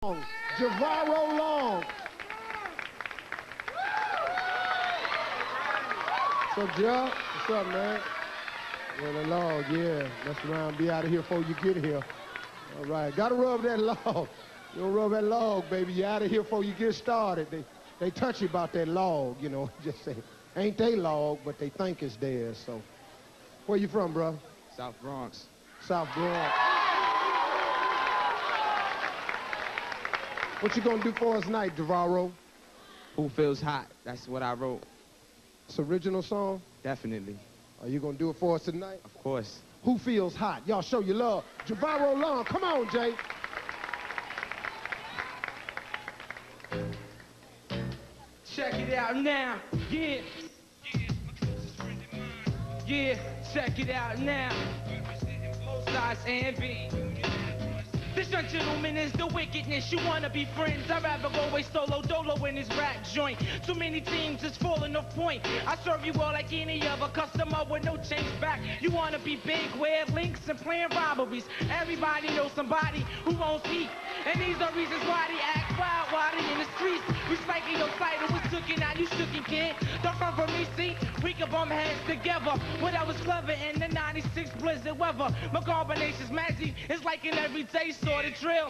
Javaro Long. What's up, Jeff? What's up, man? Well, log, yeah. Mess around, be out of here before you get here. All right, gotta rub that log. You don't rub that log, baby. You out of here before you get started. They touchy about that log, you know. Just say, ain't they log, but they think it's theirs. So, where you from, bro? South Bronx. South Bronx. What you gonna do for us tonight, Javaro? Who Feels Hot? That's what I wrote. It's original song? Definitely. Are you gonna do it for us tonight? Of course. Who Feels Hot? Y'all show your love. Javaro Long, come on, Jay. Check it out now, yeah. Yeah, check it out now. Both sides and B. This young gentleman is the wickedness. You wanna be friends? I'd rather go away solo dolo in his rap joint. Too many teams is falling off point. I serve you all like any other customer with no change back. You wanna be big, wear links and playing robberies. Everybody knows somebody who owns heat. And these are reasons why they act wild while they in the streets. Recycling your title was tooken, now you shookin' kid. Don't run from me, see? We can bump heads together. But I was clever in the 96 blizzard weather. My combination's magic. It's like an everyday sort of drill.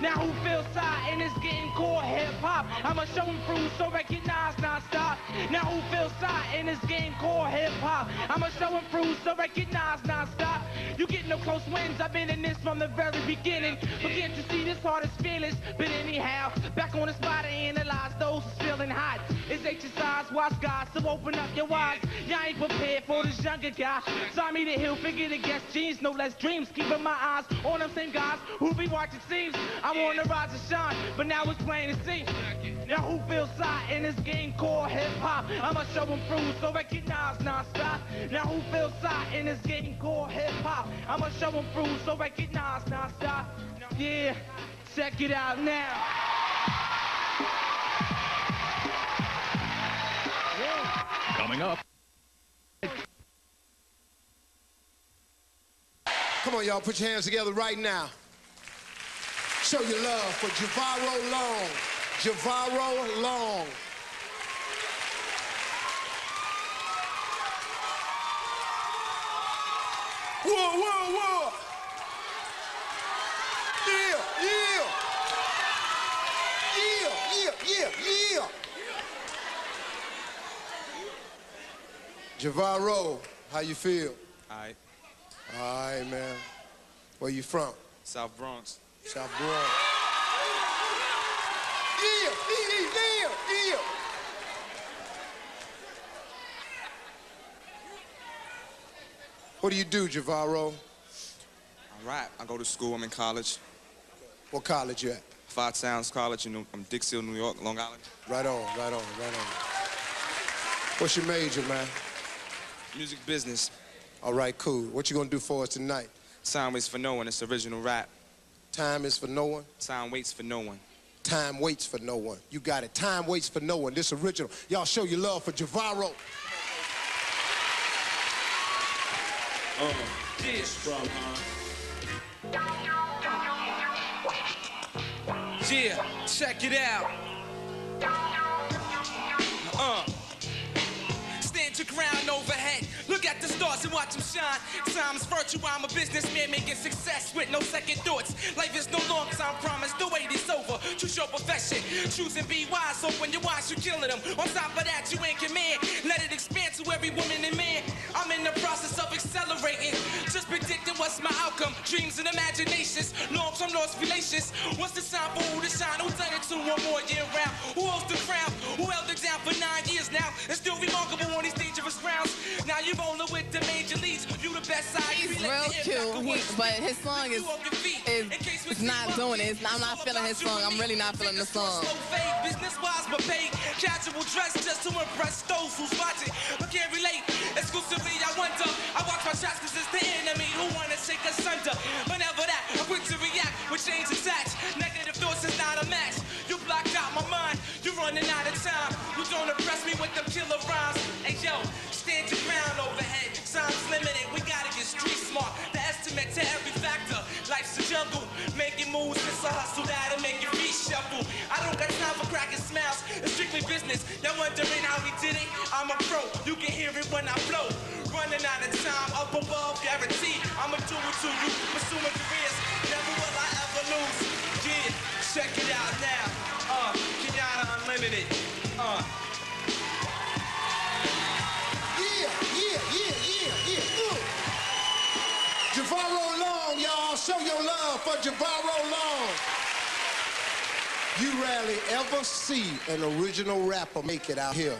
Now who feels hot and is getting core hip-hop? I'ma show him through, so recognize non-stop. Now who feels hot and is getting core hip-hop? I'ma show him through, so recognize non-stop. You get no close wins, I've been in this from the very beginning. But can't you see this heart is fearless? But anyhow, back on the spot and analyze those who's feeling hot. It's exercise, watch God, so open up your eyes. Y'all ain't prepared for this younger guy. Sign me the hill, figure to guess jeans, no less dreams. Keeping my eyes on them same guys who be watching scenes. I'm on the rise and shine, but now it's plain to see. Now who feels hot in this game called hip-hop? I'ma show them through, so recognize non-stop. Now who feels hot in this game called hip-hop? I'ma show them through, so recognize non-stop. Yeah, check it out now. Coming up. Come on, y'all, put your hands together right now. Show your love for Javaro Long. Javaro Long. Whoa, whoa, whoa. Yeah, yeah. Yeah, yeah, yeah. Javaro, how you feel? All right. All right, man. Where you from? South Bronx. South Bronx. Yeah. What do you do, Javaro? I rap. I go to school. I'm in college. What college you at? Five Towns College, from Dix Hill, New York, Long Island. Right on. What's your major, man? Music business. All right, cool. What you gonna do for us tonight? Time waits for no one. It's original rap. Time is for no one? Time waits for no one. Time waits for no one. You got it. Time waits for no one. This original. Y'all show your love for Javaro. Yeah, check it out. Stand your ground overhead. Look at the stars and watch them shine. Time is virtue. I'm a businessman making success with no second thoughts. Life is no long time promise. The wait is over. Choose your profession. Choose and be wise. So when you watch, you killing them. On top of that, you ain't command. Let it expand to every woman and man. I'm in the process of accelerating. Just predicting what's my outcome. Dreams and imaginations. Long-term lost relations. What's the sign for who to shine? Who done it to one more year round? Who holds the crown? Who held it down for 9 years now? And still remarkable on these dangerous grounds. Now you rolling with the major leagues. You the best side. He's real cute, but his song is not doing it. I'm not feeling his song. I'm really not feeling the song. Business wise, but paid. Casual dress just to impress those who's watching. I can't relate. Exclusively, I wonder. I watch my shots cause it's the enemy who wanna take us under. Whenever that, I'm quick to react with chains attached. Negative thoughts is not a match. You blocked out my mind. You're running out of time. You don't impress me with them killer rhymes. Hey yo, stand your ground overhead. Time's limited. We gotta get street smart. The estimate to every factor. Life's a jungle. Making moves a hustle that'll make your feet shuffle. I don't got time for cracking smiles. It's strictly business. Y'all wondering how we did it? I'm a pro. You can hear it when I flow. Running out of time, up above, guaranteed. I'ma do it to you. Pursue my careers. Never will I ever lose. Yeah, check it out now. Kenyatta Unlimited. Javaro Long, y'all. Show your love for Javaro Long. You rarely ever see an original rapper make it out here.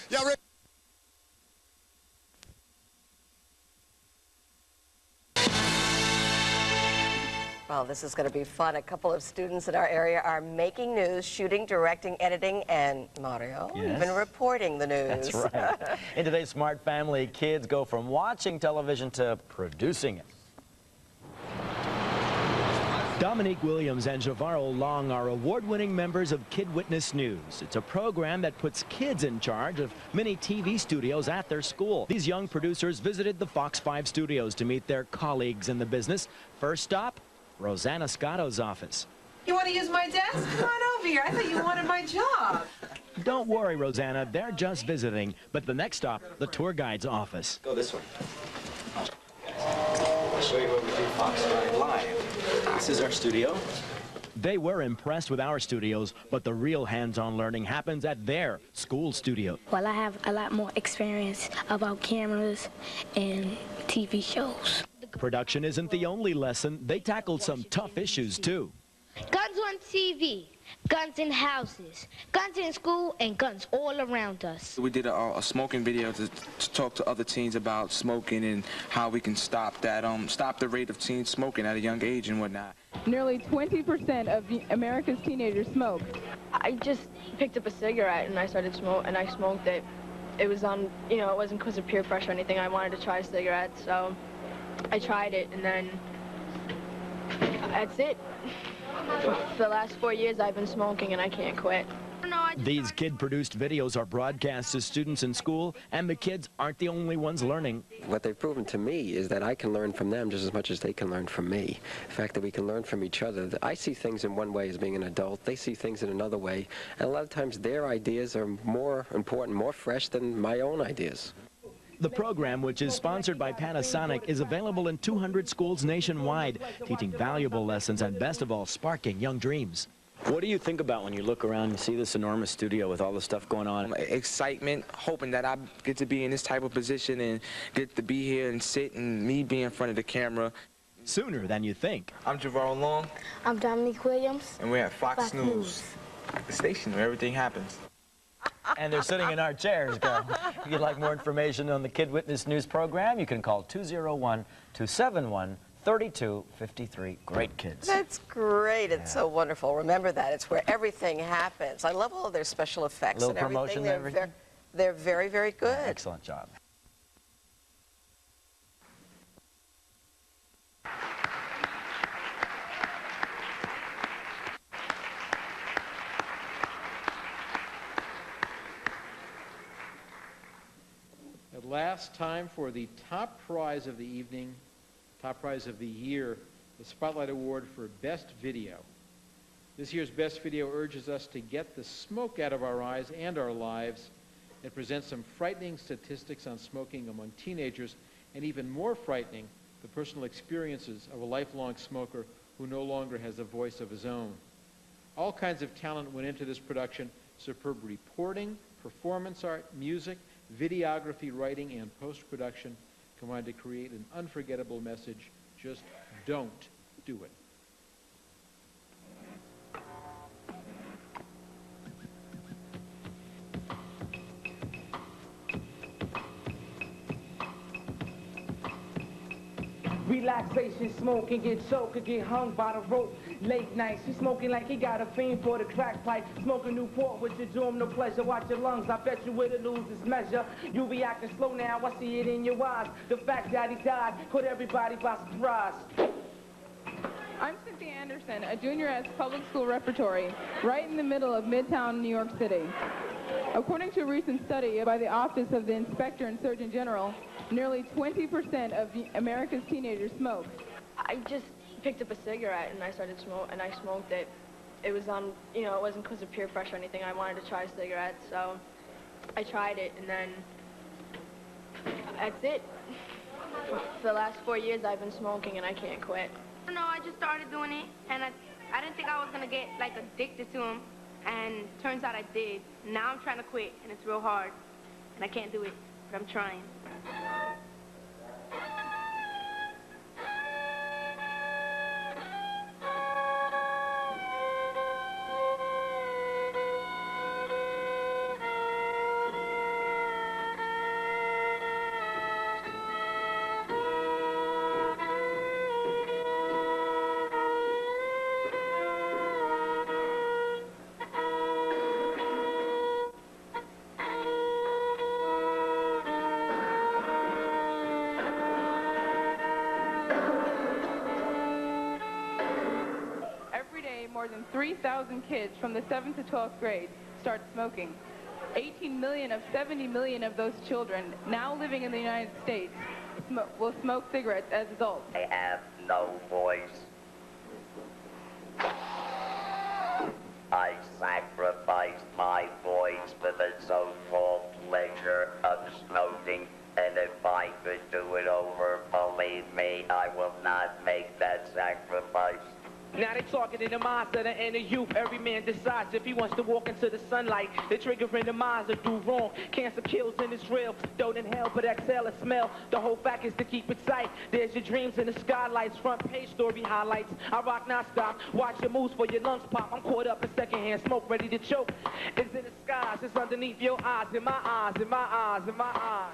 Y'all ready? Well, this is going to be fun. A couple of students in our area are making news, shooting, directing, editing, and Mario, even reporting the news. That's right. In today's Smart Family, kids go from watching television to producing it. Dominique Williams and Javaro Long are award-winning members of Kid Witness News. It's a program that puts kids in charge of many TV studios at their school. These young producers visited the Fox 5 studios to meet their colleagues in the business. First stop, Rosanna Scotto's office. You want to use my desk? Come on over here. I thought you wanted my job. Don't worry, Rosanna. They're just visiting. But the next stop, the tour guide's office. Go this way. I'll show you where we do Fox 5 Live. This is our studio. They were impressed with our studios, but the real hands-on learning happens at their school studio. Well, I have a lot more experience about cameras and TV shows. Production isn't the only lesson. They tackled some tough issues, too. Guns on TV, guns in houses, guns in school, and guns all around us. We did a smoking video to talk to other teens about smoking and how we can stop that, stop the rate of teens smoking at a young age and whatnot. Nearly 20% of America's teenagers smoke. I just picked up a cigarette and I started smoking, and I smoked it. It was on, you know, it wasn't because of peer pressure or anything. I wanted to try a cigarette, so I tried it, and then that's it. For the last 4 years, I've been smoking, and I can't quit. These kid-produced videos are broadcast to students in school, and the kids aren't the only ones learning. What they've proven to me is that I can learn from them just as much as they can learn from me. The fact that we can learn from each other. I see things in one way as being an adult. They see things in another way. And a lot of times their ideas are more important, more fresh than my own ideas. The program, which is sponsored by Panasonic, is available in 200 schools nationwide, teaching valuable lessons and, best of all, sparking young dreams. What do you think about when you look around and see this enormous studio with all the stuff going on? Excitement, hoping that I get to be in this type of position and get to be here and sit and me be in front of the camera. Sooner than you think. I'm Javaro Long. I'm Dominique Williams. And we're at Fox News, the station where everything happens. And they're sitting in our chairs, girl. If you'd like more information on the Kid Witness News program, you can call 201-271-3253. Great kids. That's great. It's so wonderful. Remember that. It's where everything happens. I love all of their special effects and everything. Promotion and everything. They're very, very good. Excellent job. At last, time for the top prize of the evening, top prize of the year, the Spotlight Award for Best Video. This year's Best Video urges us to get the smoke out of our eyes and our lives. It presents some frightening statistics on smoking among teenagers, and even more frightening, the personal experiences of a lifelong smoker who no longer has a voice of his own. All kinds of talent went into this production: superb reporting, performance art, music, videography, writing, and post-production combined to create an unforgettable message. Just don't do it. Relaxation, smoking, get choked, get hung by the rope. Late nights, she smoking like he got a fiend for the crack pipe. Smoking Newport with your doom, no pleasure. Watch your lungs, I bet you it'll lose its measure. You be acting slow now, I see it in your eyes. The fact that he died caught everybody by surprise. I'm Cynthia Anderson, a junior at public school repertory, right in the middle of Midtown, New York City. According to a recent study by the Office of the Inspector and Surgeon General, nearly 20% of America's teenagers smoke. I just picked up a cigarette and I started smoke, and I smoked it. It was on, you know, it wasn't because of peer pressure or anything. I wanted to try a cigarette, so I tried it, and then that's it. For the last 4 years, I've been smoking, and I can't quit. No, I just started doing it, and I didn't think I was gonna get like addicted to them, and turns out I did. Now I'm trying to quit, and it's real hard, and I can't do it, but I'm trying. More than 3,000 kids from the 7th to 12th grade start smoking. 18 million of 70 million of those children now living in the United States will smoke cigarettes as adults. I have no voice. I sacrificed my voice for the so-called pleasure of smoking, and if I could do it over, believe me, I will not make that sacrifice. Now they talking in the minds of the inner youth. Every man decides if he wants to walk into the sunlight. They're triggering the minds that do wrong. Cancer kills and it's real. Don't inhale but exhale a smell. The whole fact is to keep it tight. There's your dreams in the skylights. Front page story highlights. I rock non-stop. Watch your moves for your lungs pop. I'm caught up in secondhand smoke, ready to choke. It's in the skies. It's underneath your eyes. In my eyes. In my eyes. In my eyes.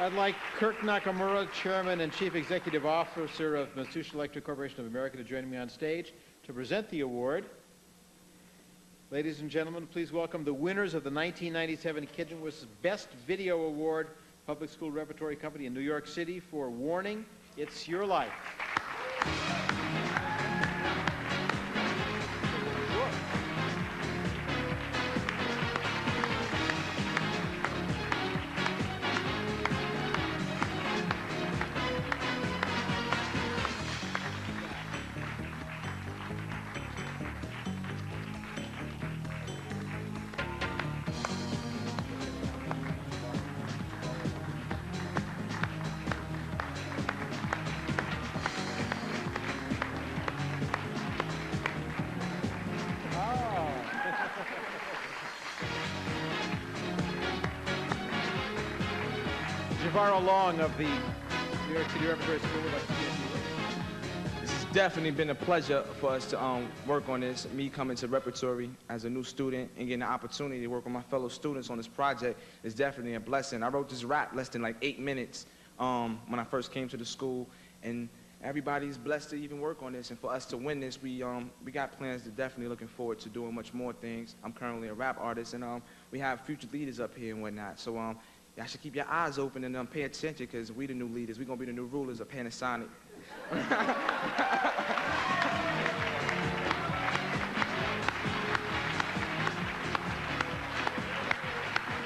I'd like Kirk Nakamura, Chairman and Chief Executive Officer of Mitsubishi Electric Corporation of America, to join me on stage to present the award. Ladies and gentlemen, please welcome the winners of the 1997 Kid Witness Best Video Award, Public School Repertory Company in New York City, for Warning, It's Your Life. Javaro Long of the New York City Repertory School. This has definitely been a pleasure for us to work on this. Me coming to Repertory as a new student and getting the opportunity to work with my fellow students on this project is definitely a blessing. I wrote this rap less than like 8 minutes when I first came to the school, and everybody's blessed to even work on this. And for us to win this, we got plans to definitely looking forward to doing much more things. I'm currently a rap artist, and we have future leaders up here and whatnot. So y'all should keep your eyes open and pay attention, because we the new leaders. We're going to be the new rulers of Panasonic.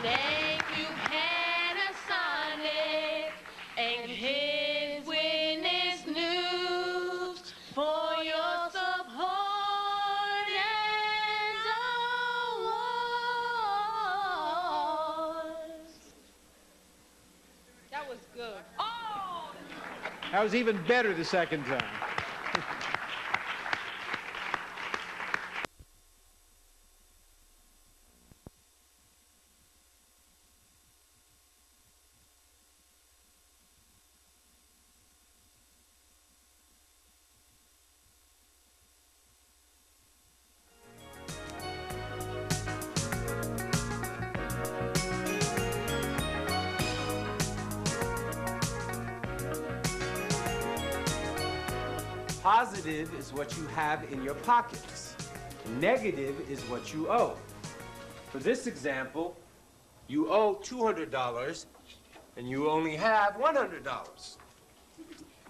Thank you, Panasonic, and Kid Witness News for your support and awards. That was good. That was even better the second time. Positive is what you have in your pockets. Negative is what you owe. For this example, you owe $200 and you only have $100.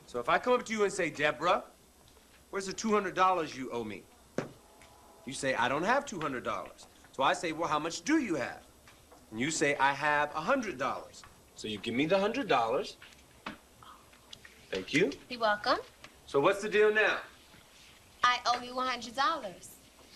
So if I come up to you and say, Deborah, where's the $200 you owe me? You say, I don't have $200. So I say, well, how much do you have? And you say, I have $100. So you give me the $100. Thank you. You're welcome. So what's the deal now? I owe you $100.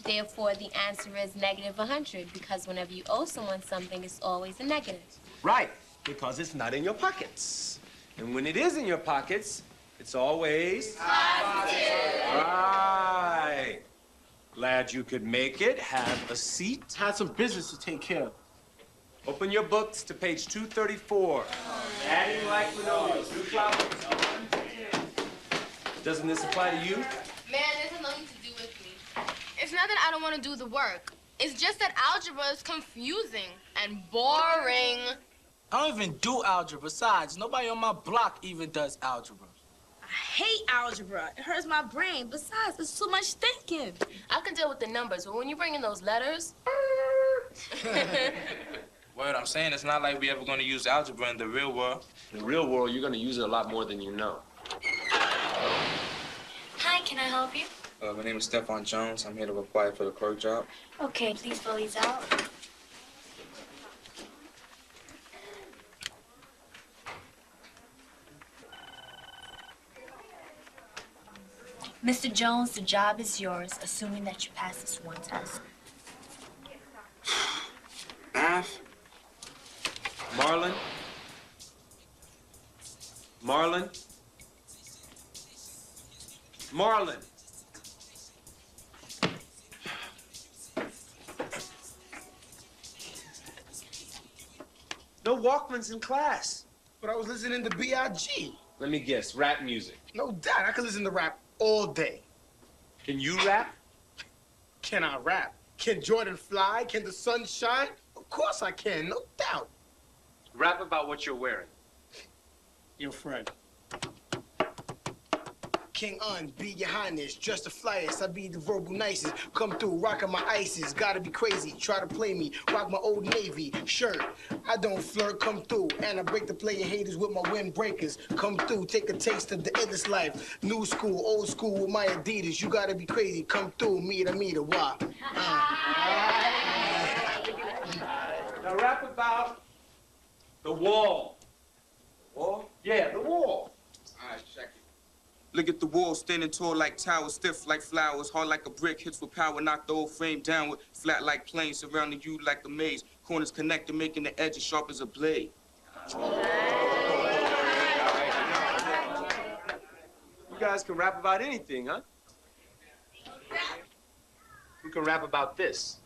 Therefore, the answer is -100, because whenever you owe someone something, it's always a negative. Right, because it's not in your pockets. And when it is in your pockets, it's always positive. Right. Glad you could make it. Have a seat. Had some business to take care of. Open your books to page 234. Adding like linoleum. New flowers. Doesn't this apply to you? Man, this has nothing to do with me. It's not that I don't want to do the work. It's just that algebra is confusing and boring. I don't even do algebra. Besides, nobody on my block even does algebra. I hate algebra. It hurts my brain. Besides, it's too much thinking. I can deal with the numbers, but when you bring in those letters... Word, I'm saying it's not like we ever going to use algebra in the real world. In the real world, you're going to use it a lot more than you know. Hi, can I help you? My name is Stefan Jones. I'm here to apply for the clerk job. Okay, please fill these out. Mr. Jones, the job is yours, assuming that you pass this one test. Math? Marlon? Marlon? Marlon! No Walkmans in class. But I was listening to B.I.G. Let me guess, rap music. No doubt, I could listen to rap all day. Can you rap? Can I rap? Can Jordan fly? Can the sun shine? Of course I can, no doubt. Rap about what you're wearing. Your friend. King Un, be your highness, dress the flyest, I be the verbal nicest. Come through, rockin' my ices, gotta be crazy, try to play me, rock my old Navy shirt. I don't flirt, come through, and I break the player haters with my windbreakers. Come through, take a taste of the endless life. New school, old school with my Adidas, you gotta be crazy, come through, meet a why? Now rap about the wall. Wall? Yeah, the wall. All right, check it. Look at the wall, standing tall like towers, stiff like flowers, hard like a brick, hits with power, knock the old frame downward, flat like planes, surrounding you like a maze, corners connected, making the edge as sharp as a blade. You guys can rap about anything, huh? We can rap about this.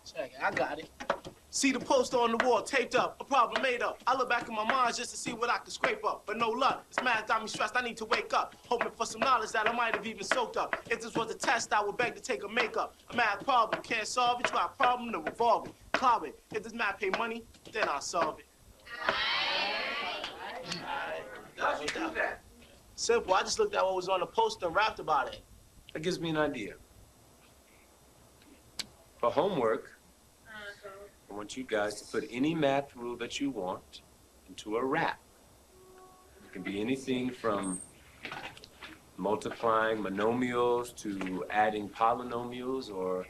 Check it, I got it. See the poster on the wall, taped up, a problem made up. I look back in my mind just to see what I can scrape up, but no luck. This math got me stressed, I need to wake up, hoping for some knowledge that I might have even soaked up. If this was a test, I would beg to take a makeup. A math problem, can't solve it, you got a problem to revolve it. Cloud it. If this math pay money, then I'll solve it. How'd you do that? Simple, I just looked at what was on the poster and rapped about it. That gives me an idea. For homework, I want you guys to put any math rule that you want into a rap. It can be anything from multiplying monomials to adding polynomials or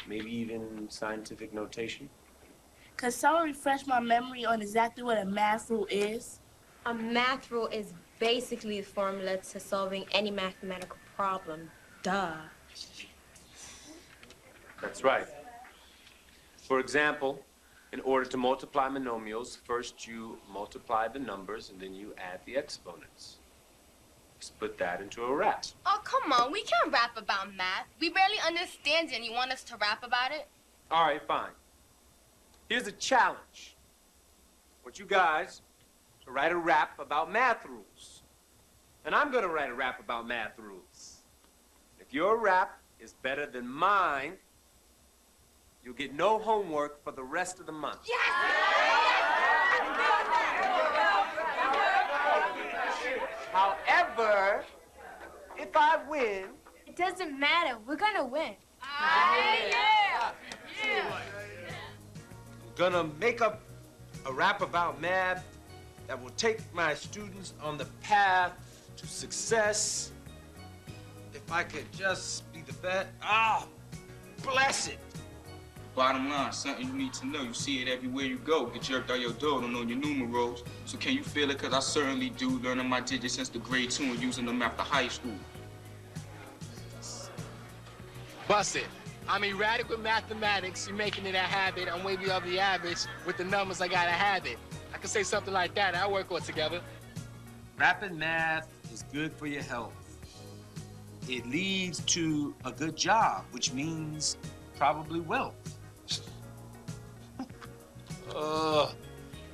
maybe even scientific notation. Could someone refresh my memory on exactly what a math rule is? A math rule is basically a formula to solving any mathematical problem. Duh. That's right. For example, in order to multiply monomials, first you multiply the numbers and then you add the exponents. Just put that into a rap. Oh, come on. We can't rap about math. We barely understand it, and you want us to rap about it? All right, fine. Here's a challenge. I want you guys to write a rap about math rules. And I'm going to write a rap about math rules. If your rap is better than mine, you'll get no homework for the rest of the month. Yes! However, if I win... It doesn't matter. We're gonna win. Yeah! I'm gonna make up a rap about math that will take my students on the path to success. If I could just be the best. Ah, bless it. Bottom line, something you need to know. You see it everywhere you go. Get jerked out your door, don't know your numerals. So can you feel it? Cause I certainly do. Learning my digits since the grade 2 and using them after high school. Bust it. I'm erratic with mathematics. You're making it a habit. I'm way beyond the average. With the numbers, I got a habit. I can say something like that. I'll work all together. Rapid math is good for your health. It leads to a good job, which means probably wealth.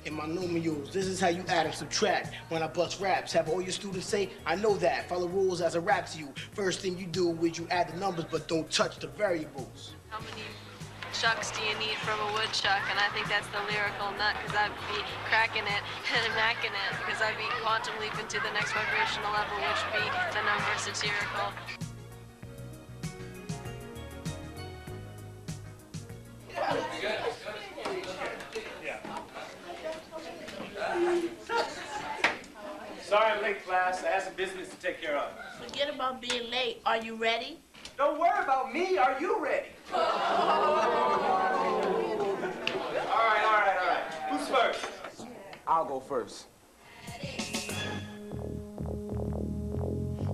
In my numerals, this is how you add and subtract. When I bust raps, have all your students say, I know that. Follow rules as I rap to you. First thing you do is you add the numbers, but don't touch the variables. How many chucks do you need from a woodchuck? And I think that's the lyrical nut, because I'd be cracking it and macking it, because I'd be quantum leaping to the next vibrational level, which would be the number satirical. Sorry I'm late, class. I have some business to take care of. Forget about being late. Are you ready? Don't worry about me. Are you ready? All right. Who's first? I'll go first.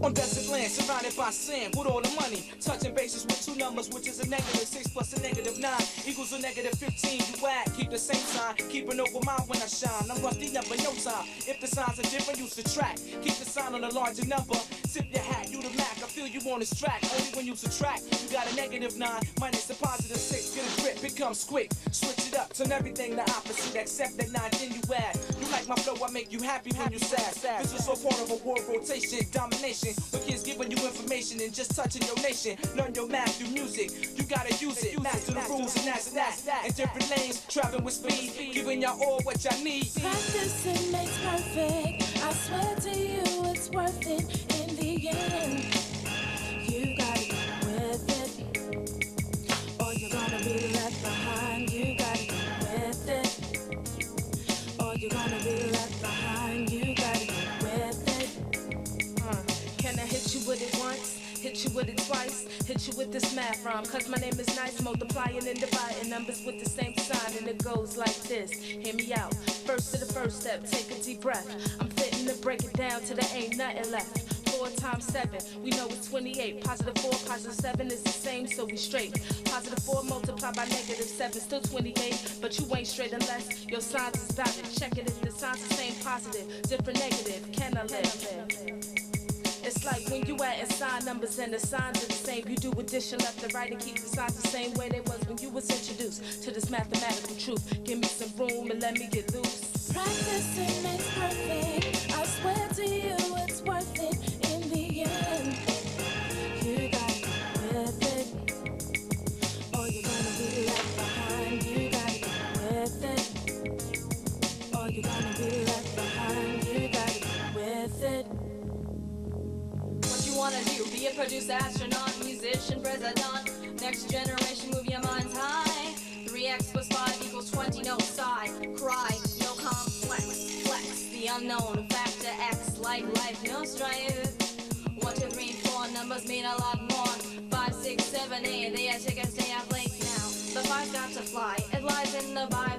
On desert land, surrounded by sand, with all the money. Touching bases with two numbers, which is a -6 plus a -9 equals a -15. You add, keep the same sign, keep an open mind when I shine. I'm rusty up in no time. If the signs are different, you subtract. Keep the sign on a larger number. Sip your hat, you the Mac. I feel you on this track. Only when you subtract, you got a -9 minus a +6. Get a grip, it comes quick. Switch it up, turn everything the opposite. Accept that 9, then you add. You like my flow, I make you happy when you sad. This is all part of a world rotation, domination. But kids giving you information and just touching your nation. Learn your math through music. You gotta use it. Master the rules and that's that. In different lanes, traveling with speed, giving y'all all what y'all need. Practice it makes perfect. I swear to you, it's worth it in the end. You gotta get with it, or you're gonna be left behind. You gotta get with it, or you're gonna be left behind. You gotta get with it. Can I hit you with it once? Hit you with it twice, hit you with this math rhyme. Cause my name is nice, multiplying and dividing numbers with the same sign. And it goes like this, hear me out. First to the first step, take a deep breath. I'm fitting to break it down till there ain't nothing left. 4 times 7, we know it's 28. +4, +7 is the same, so we straight. +4 multiplied by -7, still 28. But you ain't straight unless your signs is valid. Check it if the signs the same positive, different negative. Can I live? It's like when you add and sign numbers and the signs are the same. You do addition left and right and keep the signs the same way they was when you was introduced to this mathematical truth. Give me some room and let me get loose. Practice it makes perfect. I swear to you, it's worth it in the end. You gotta get with it, or you're gonna be left behind. You gotta get with it, or you're gonna be left behind. You gotta get with it. What you wanna do? Be a producer, astronaut, musician, president. Next generation, move your minds high. 3x + 5 = 20, no sigh. Cry, no complex. Flex, the unknown. Factor X, like life, no strife. 1, 2, 3, 4, numbers mean a lot more. 5, 6, 7, 8, they are chickens, stay up late now. The 5's got to fly, it lies in the bye.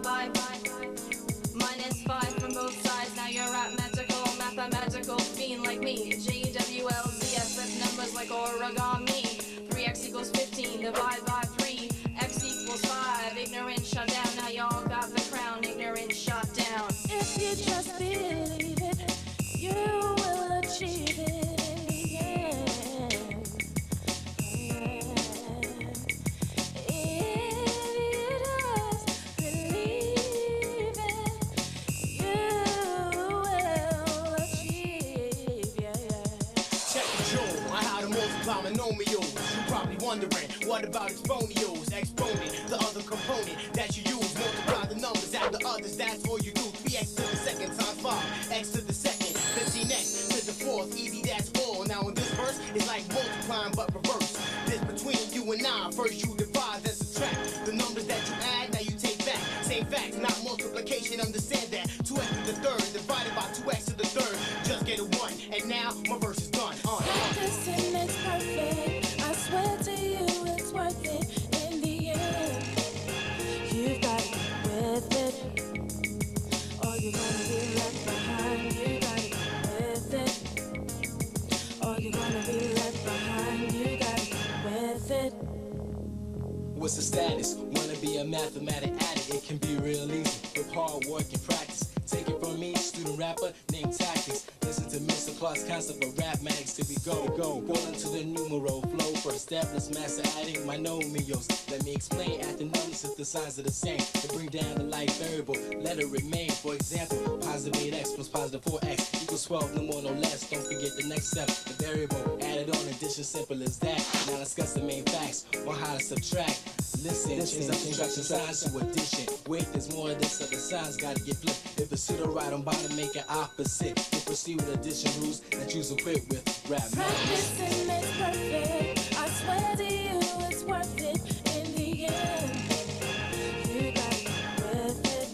-5 from both sides, now you're at magical, mathematical fiend like me. GWLZFF numbers like origami. 3x = 15, divide by 3. X = 5, ignorant shut down. Now y'all got the crown, ignorant shut down. If you just believe it, you will achieve it in the end. If you just believe it, you will achieve, Check the jewel, I how to multiply monomials. You probably wondering, what about exponentials? Exponent, the other component that you use. Multiply the numbers, add the others, that's all you do. 3x to the second times 5, x to the second, 15x to the fourth, easy, that's all. Now in this verse, it's like multiplying but reverse. This between you and I, first you divide, then subtract. The numbers that you add, now you take back. Same facts, not multiplication, understand that. 2x to the third, divided by 2x to the third, just get a 1. And now, my verse is done. Practice it makes perfect. I swear to you, it's worth it in the end. what's the status? Wanna be a mathematic addict? It can be real easy with hard work and practice. Take it from me, student rapper named Tactics. Listen to Mr. Clark's concept of rap mags till we go into the numero flow for established master adding monomials. Let me explain. After numbers, if the signs are the same, to bring down the like variable, let it remain. For example, positive 8x plus positive 4x equals 12, no more, no less. Don't forget the next step, the variable added on addition, simple as that. Now discuss the main facts on how to subtract. Listen, change up subtraction signs to addition. Wait, there's more of this, other signs gotta get flipped. If the pseudo right on bottom, make it opposite. You proceed with addition rules that you equip with rap. Practicing makes perfect. I swear to you, it's worth it in the end. You gotta get with it,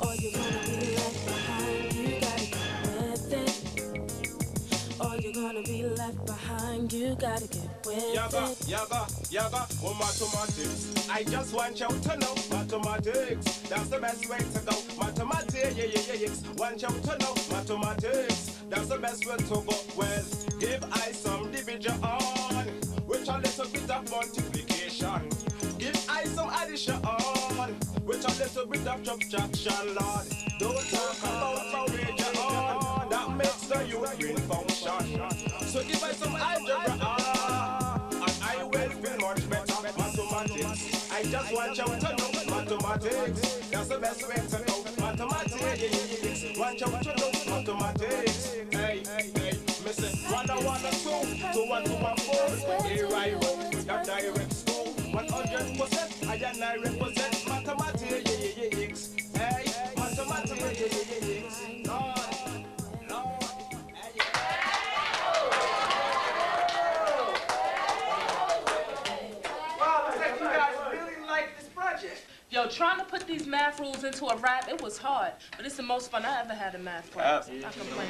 or you're gonna be left behind. You gotta get with it, or you're gonna be left behind. You gotta get with it. Yaga, oh mathematics. I just want you to know mathematics. That's the best way to go. Mathematics, want you to know mathematics. That's the best way to go. Well, give I some division, which a little bit of multiplication. Give I some addition, which a little bit of subtraction, Lord. Don't talk about variation, that makes the youth brain function. So give I some algebra, and I will feel much better. Mathematics, I just want you to know mathematics. That's the best way to go. Mathematics, want you to know mathematics. Hey, Mr. 1 and 1 and 2, 2 and 2 and 4. Here I roll with a direct school. 100% I and I represent mathematics. Hey, mathematics. Lord. Yo, trying to put these math rules into a rap, it was hard. But it's the most fun I ever had in math class. I complain.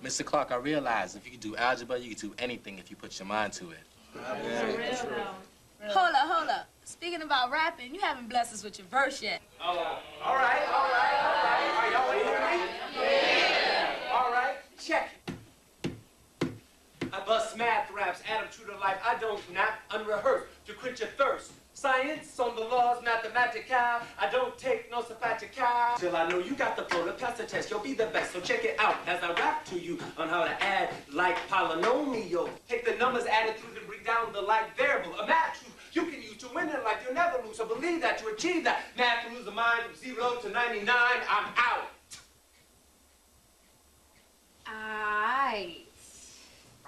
Mr. Clark, I realize if you can do algebra, you can do anything if you put your mind to it. Hold up. Speaking about rapping, you haven't blessed us with your verse yet. All right. Are y'all waiting for me? Yeah. All right, check it. I bust math raps, add them true to life. I don't nap, unrehearsed, to quench your thirst. Science on the laws, mathematical. I don't take no sabbatical. Till I know you got the flow to pass the test. You'll be the best, so check it out as I rap to you on how to add like polynomial. Take the numbers added through to bring down the like variable. A math truth you can use to win in life. You'll never lose, so believe that to achieve that. Math can lose the mind from 0 to 99. I'm out. Aight.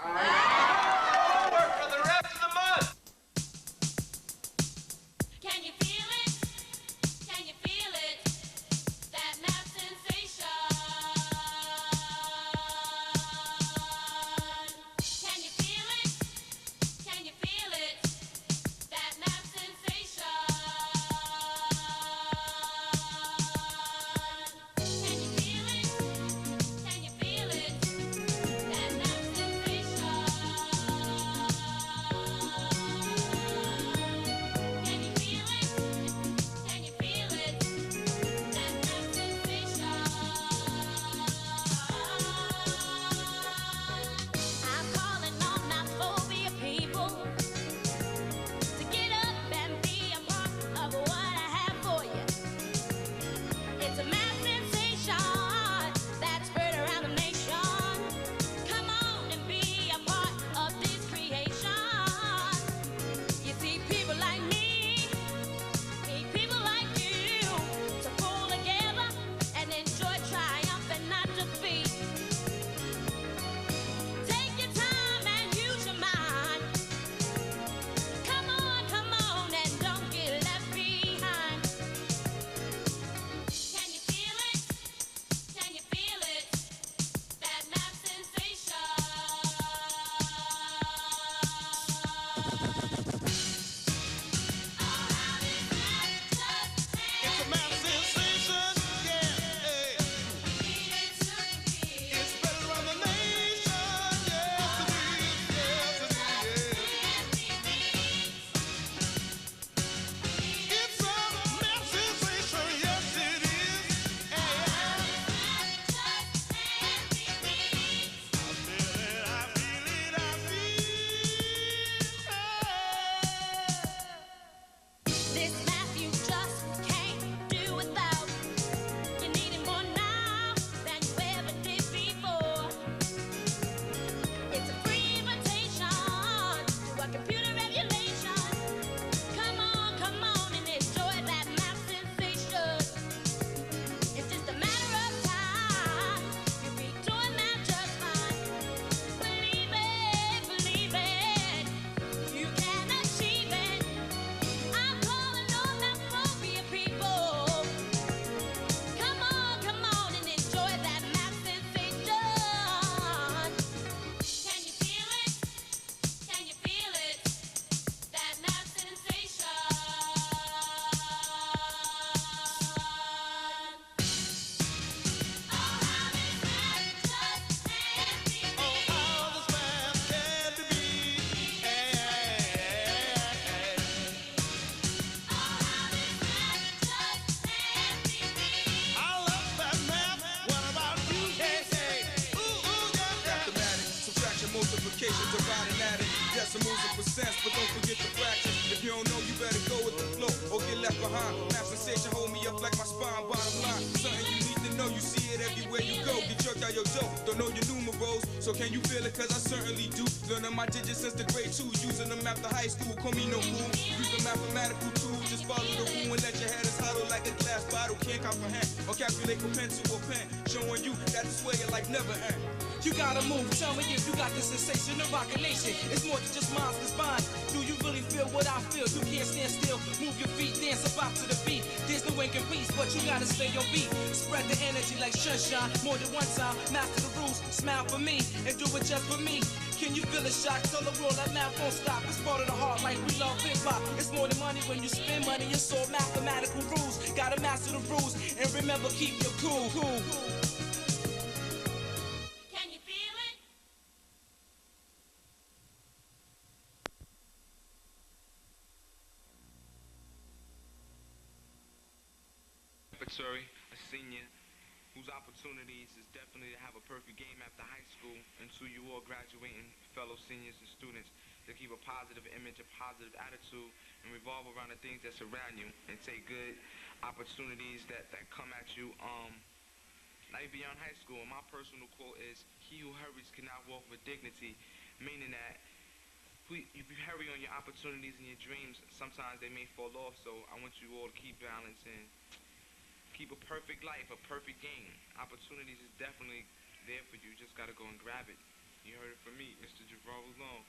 Work for the rest of the month. Can you feel it? Can you feel it? That math sensation. Can you feel it? Can you feel it? That math sensation. multiplication, dividing at it. Decimals and percents, but don't forget the fractions. If you don't know, you better go with the flow or get left behind. Mass sensation hold me up like my spine. Bottom line, something you need to know. You see it everywhere you go. Get jerked out your dough. Don't know your numerals, so can you feel it? Cause I certainly do. Learning my digits since the grade 2, using them after high school. Call me no fool. Use the mathematical tools. Just follow the rule and let your head is hollow like a glass bottle. Can't comprehend or calculate from pencil or pen. Showing you that this way your life never ends. You gotta move, tell me if you got the sensation of rock a nation. It's more than just minds, it's mine. Do you really feel what I feel? You can't stand still, move your feet, dance about to the beat. There's no incomplete, but you gotta stay on beat. Spread the energy like sunshine, more than one time. Master the rules, smile for me, and do it just for me. Can you feel a shock? Tell the world that math won't stop. It's part of the heart like we love hip-hop. It's more than money when you spend money. It's all mathematical rules. Gotta master the rules, and remember, keep your cool. A senior whose opportunities is definitely to have a perfect game after high school, and to you all graduating fellow seniors and students, to keep a positive image, a positive attitude, and revolve around the things that surround you, and take good opportunities that come at you. Life beyond high school, and my personal quote is, "He who hurries cannot walk with dignity," meaning that if you hurry on your opportunities and your dreams, sometimes they may fall off. So I want you all to keep balance and keep a perfect life, a perfect game. Opportunities is definitely there for you. You just gotta go and grab it. You heard it from me, Mr. Javon Long.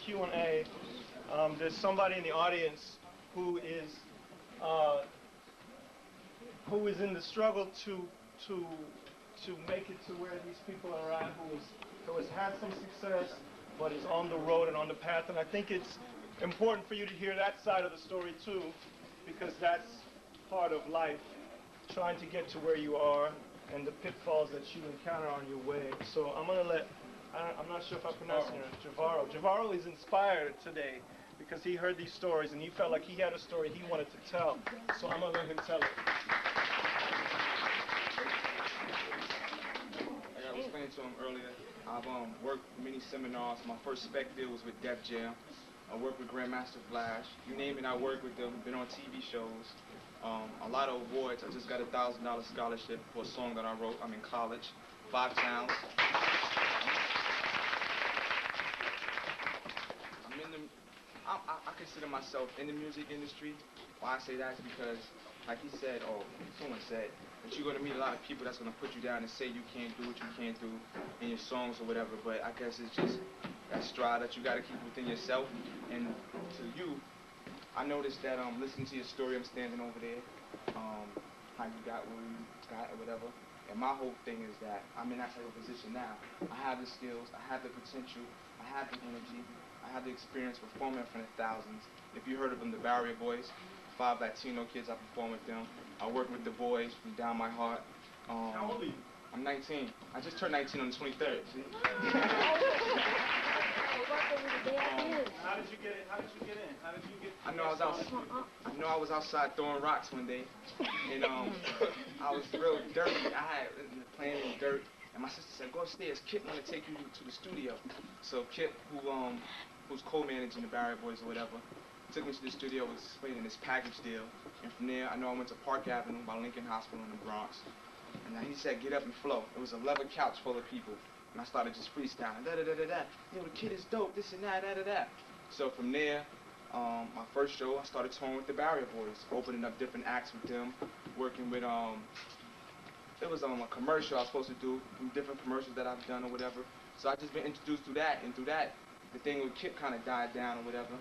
Q&A. There's somebody in the audience who is in the struggle to make it to where these people are at, who has had some success, but is on the road and on the path. And I think it's important for you to hear that side of the story too, because that's part of life, trying to get to where you are and the pitfalls that you encounter on your way. So I'm gonna let, I'm not sure if I pronounced it, Javaro. Javaro is inspired today because he heard these stories and he felt like he had a story he wanted to tell. So I'm gonna let him tell it. Like I was explaining to him earlier, I've worked many seminars. My first spec deal was with Def Jam. I worked with Grandmaster Flash. You name it, I worked with them. Been on TV shows. A lot of awards. I just got a $1,000 scholarship for a song that I wrote. I'm in college. 5 towns. I'm in the. I consider myself in the music industry. Why I say that is because, like he said, or someone said, that you're gonna meet a lot of people that's gonna put you down and say you can't do what you can't do in your songs or whatever. But I guess it's just that stride that you gotta keep within yourself. And to you, I noticed that listening to your story, I'm standing over there, how you got where you got or whatever. And my whole thing is that I'm in that type of position now. I have the skills, I have the potential, I have the energy, I have the experience performing in front of thousands. If you heard of them, the Barrier Boys, 5 Latino kids, I perform with them. I work with the boys from Down My Heart. How old are you? I'm 19. I just turned 19 on the 23rd. See? How did you get in? How did you get in? How did you get? I know I was outside throwing rocks one day, and I was real dirty. I had been playing in the dirt, and my sister said, "Go upstairs. Kip want to take you to the studio." So Kip, who's co-managing the Barrier Boys or whatever, took me to the studio, was explaining this package deal, and from there I know I went to Park Avenue by Lincoln Hospital in the Bronx, and then he said, "Get up and flow." It was a leather couch full of people. And I started just freestyling, da-da-da-da-da. Yo, the kid is dope, this and that, da-da-da. So from there, my first show, I started touring with the Barrier Boys, opening up different acts with them, working with, it was a commercial I was supposed to do, different commercials that I've done or whatever. So I just been introduced through that, and through that, the thing with Kip kind of died down or whatever,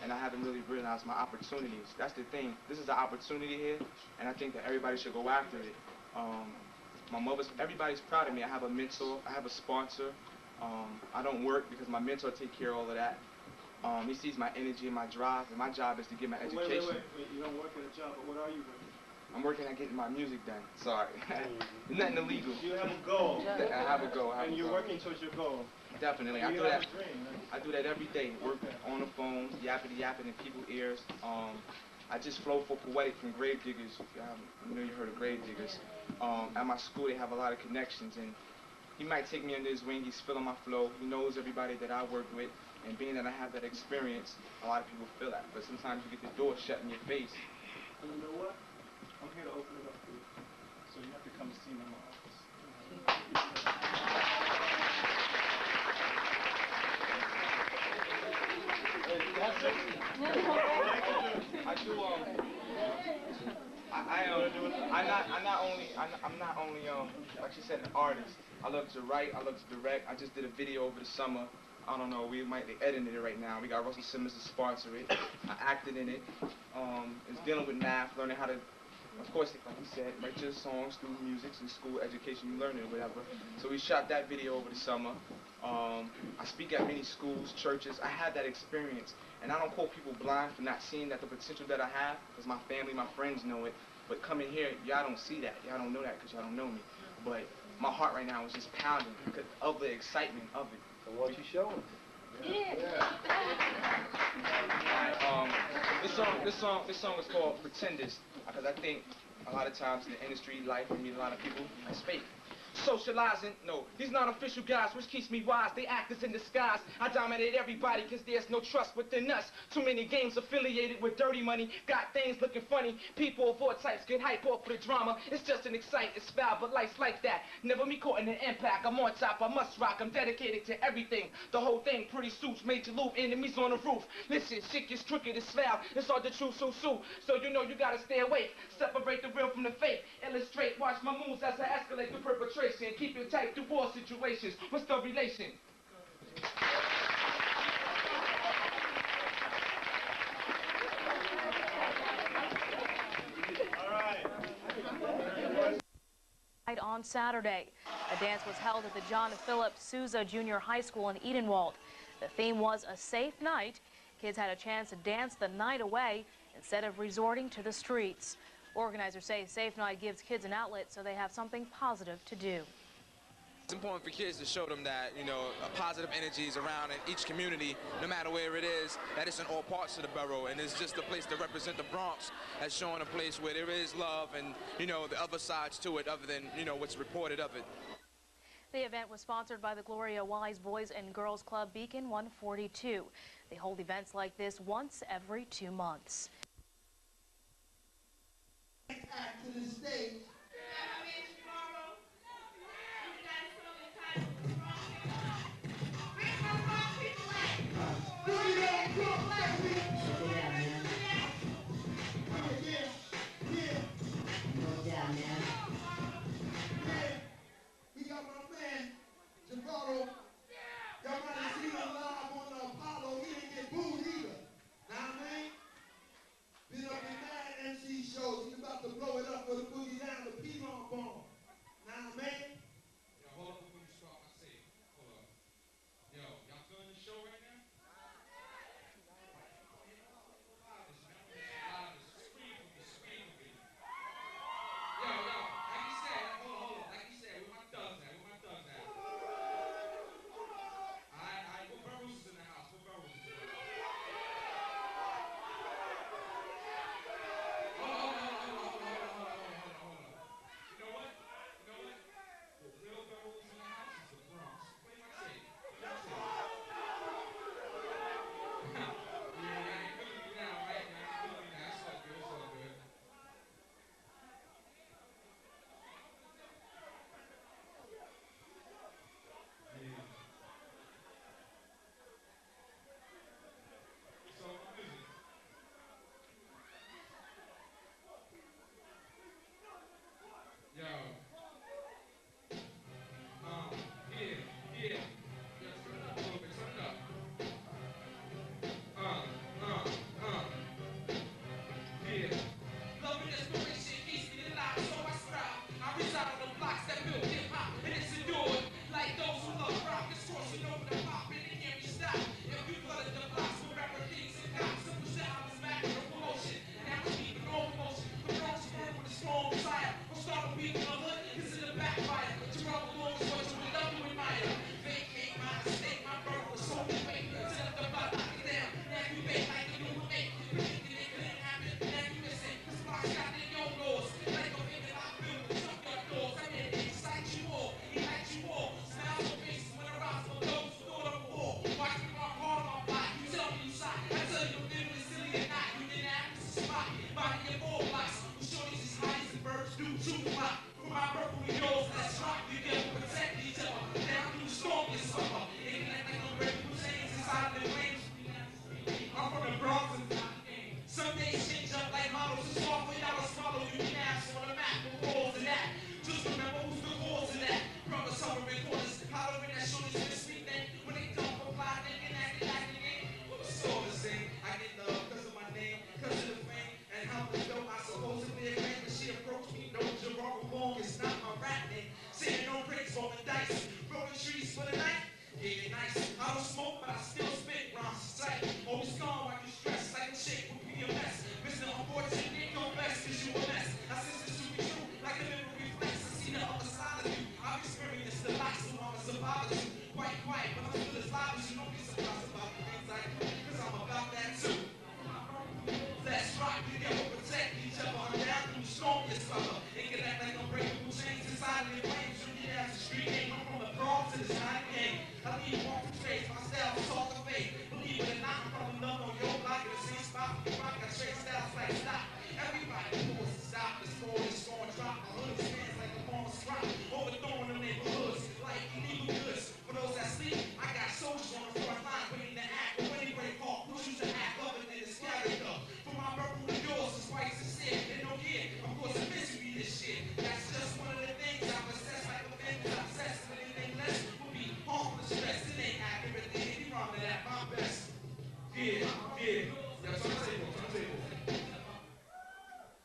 and I haven't really realized my opportunities. That's the thing. This is an opportunity here, and I think that everybody should go after it. Everybody's proud of me. I have a mentor, I have a sponsor. I don't work because my mentor takes care of all of that. He sees my energy and my drive, and my job is to get my education. Wait, you don't work at a job, but what are you working? I'm working at getting my music done. Sorry. Nothing illegal. You have a goal. I have a goal. And you're working towards your goal. Definitely. I do that every day. Work on the phone, yapping in people's ears. I just flow for Poetic from Grave Diggers. I know you heard of Grave Diggers. At my school, they have a lot of connections, and he might take me under his wing. He's feeling my flow. He knows everybody that I work with, and being that I have that experience, a lot of people feel that. But sometimes you get the door shut in your face. And you know what? I'm here to open it up for you. So you have to come see me in my office. I do. I'm not only like she said, an artist. I love to write. I love to direct. I just did a video over the summer. I don't know. We might be editing it right now. We got Russell Simmons to sponsor it. I acted in it. It's dealing with math, learning how to. Of course, like he said, write your songs through music and school education, you learn it or whatever. So we shot that video over the summer. I speak at many schools, churches. I had that experience. And I don't quote people blind for not seeing that the potential that I have, because my family, my friends know it. But coming here, y'all don't see that. Y'all don't know that because y'all don't know me. But my heart right now is just pounding because of the excitement of it. So what you showing? Yeah. This song is called Pretenders, because I think a lot of times in the industry, life, I meet a lot of people that's fake. Socializing, no, these non-official guys, which keeps me wise, they act as in disguise. I dominate everybody because there's no trust within us. Too many games affiliated with dirty money, got things looking funny. People of all types get hype off for the drama. It's just an excite, it's foul, but life's like that. Never me caught in an impact, I'm on top, I must rock, I'm dedicated to everything. The whole thing, pretty suits, major loop, enemies on the roof. Listen, shit gets crooked, it's foul, it's all the truth, so you know you gotta stay awake. Separate the real from the fake, illustrate, watch my moves as I escalate the perpetration. Keep it tight through all situations. What's the relation? night on Saturday. A dance was held at the John Philip Sousa Junior High School in Edenwald. The theme was a safe night. Kids had a chance to dance the night away instead of resorting to the streets. Organizers say Safe Night gives kids an outlet so they have something positive to do. It's important for kids to show them that, you know, positive energies around in each community, no matter where it is, that it's in all parts of the borough, and it's just a place to represent the Bronx as showing a place where there is love and, you know, the other sides to it other than, you know, what's reported of it. The event was sponsored by the Gloria Wise Boys and Girls Club Beacon 142. They hold events like this once every 2 months. Act to the stage.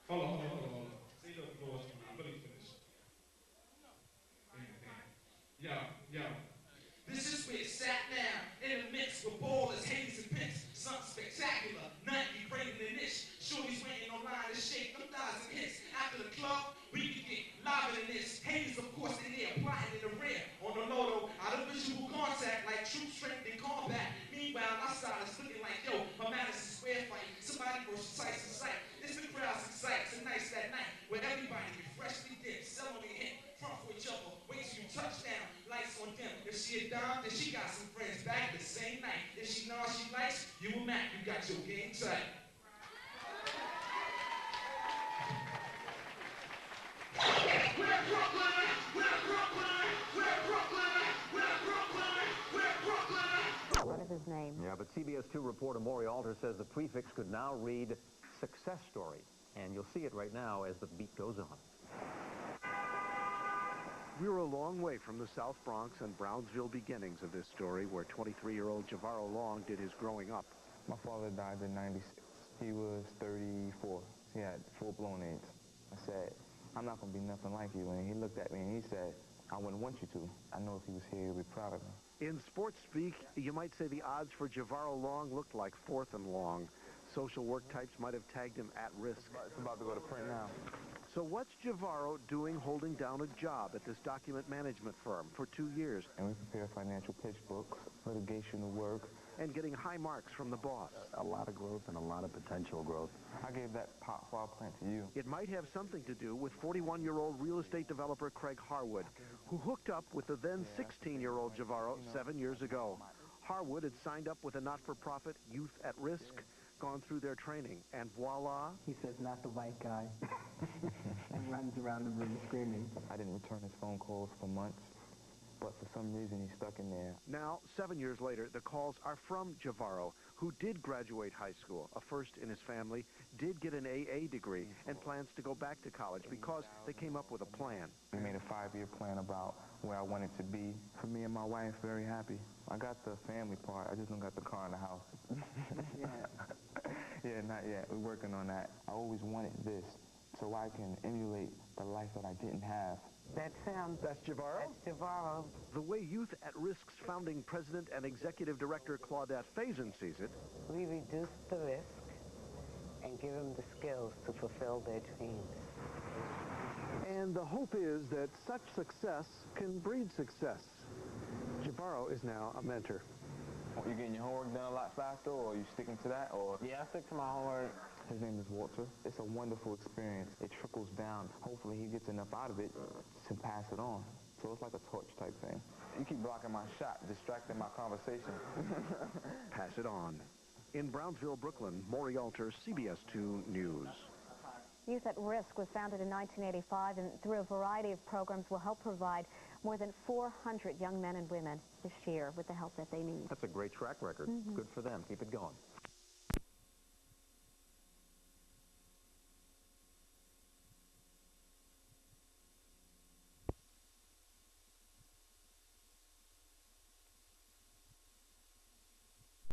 Hold on. See, look, Lord, I'm really finished. club, we can get live in this. Haters, of course, they there, plotting in the rear. On the low, out of visual contact, like true strength in combat. Meanwhile, my side is looking like, yo, a Madison Square fight. Somebody versus Tyson sight. It's the crowd's excites. It's nice that night where everybody get freshly dipped, sell on the hit, front for each other, wait till you touch down, lights on them. If she a dime, then she got some friends back the same night. If she knows she likes, you a Mac, you got your game tight. We're Brooklyn, we're Brooklyn, we're Brooklyn, we're Brooklyn, we're Brooklyn. What is his name? Yeah, but CBS 2 reporter Maury Alter says the prefix could now read success story. And you'll see it right now as the beat goes on. We're a long way from the South Bronx and Brownsville beginnings of this story, where 23-year-old Javaro Long did his growing up. My father died in '96. He was 34. He had full-blown AIDS. I said, I'm not going to be nothing like you. And he looked at me and he said, I wouldn't want you to. I know if he was here, he'd be proud of me. In sports speak, you might say the odds for Javaro Long looked like 4th and long. Social work types might have tagged him at risk. It's about to go to print now. So what's Javaro doing holding down a job at this document management firm for 2 years? And we prepare financial pitch books, litigational work. And getting high marks from the boss. A lot of growth and a lot of potential growth. I gave that pot flower plant to you. It might have something to do with 41-year-old real estate developer Craig Harwood, who hooked up with the then 16-year-old Javaro 7 years ago. Harwood had signed up with a not-for-profit Youth at Risk, gone through their training, and voila. He says, not the white guy, and runs around the room screaming. I didn't return his phone calls for months, but for some reason he's stuck in there. Now, 7 years later, the calls are from Javaro, who did graduate high school, a first in his family, did get an AA degree, and plans to go back to college because they came up with a plan. We made a 5-year plan about where I wanted to be. For me and my wife, very happy. I got the family part, I just don't got the car in the house. Yeah, not yet. We're working on that. I always wanted this, so I can emulate the life that I didn't have. That's him. That's Javaro? That's Javaro. The way Youth at Risk's founding president and executive director Claudette Faison sees it, We reduce the risk and give them the skills to fulfill their dreams. and the hope is that such success can breed success. Javaro is now a mentor. You getting your homework done a lot faster, or are you sticking to that, or? Yeah, I stick to my homework. His name is Walter. It's a wonderful experience. It trickles down. Hopefully he gets enough out of it to pass it on. So it's like a torch type thing. You keep blocking my shot, distracting my conversation. Pass it on. In Brownsville, Brooklyn, Maury Alter, CBS 2 News. Youth at Risk was founded in 1985 and through a variety of programs will help provide more than 400 young men and women this year with the help that they need. That's a great track record. Good for them. Keep it going.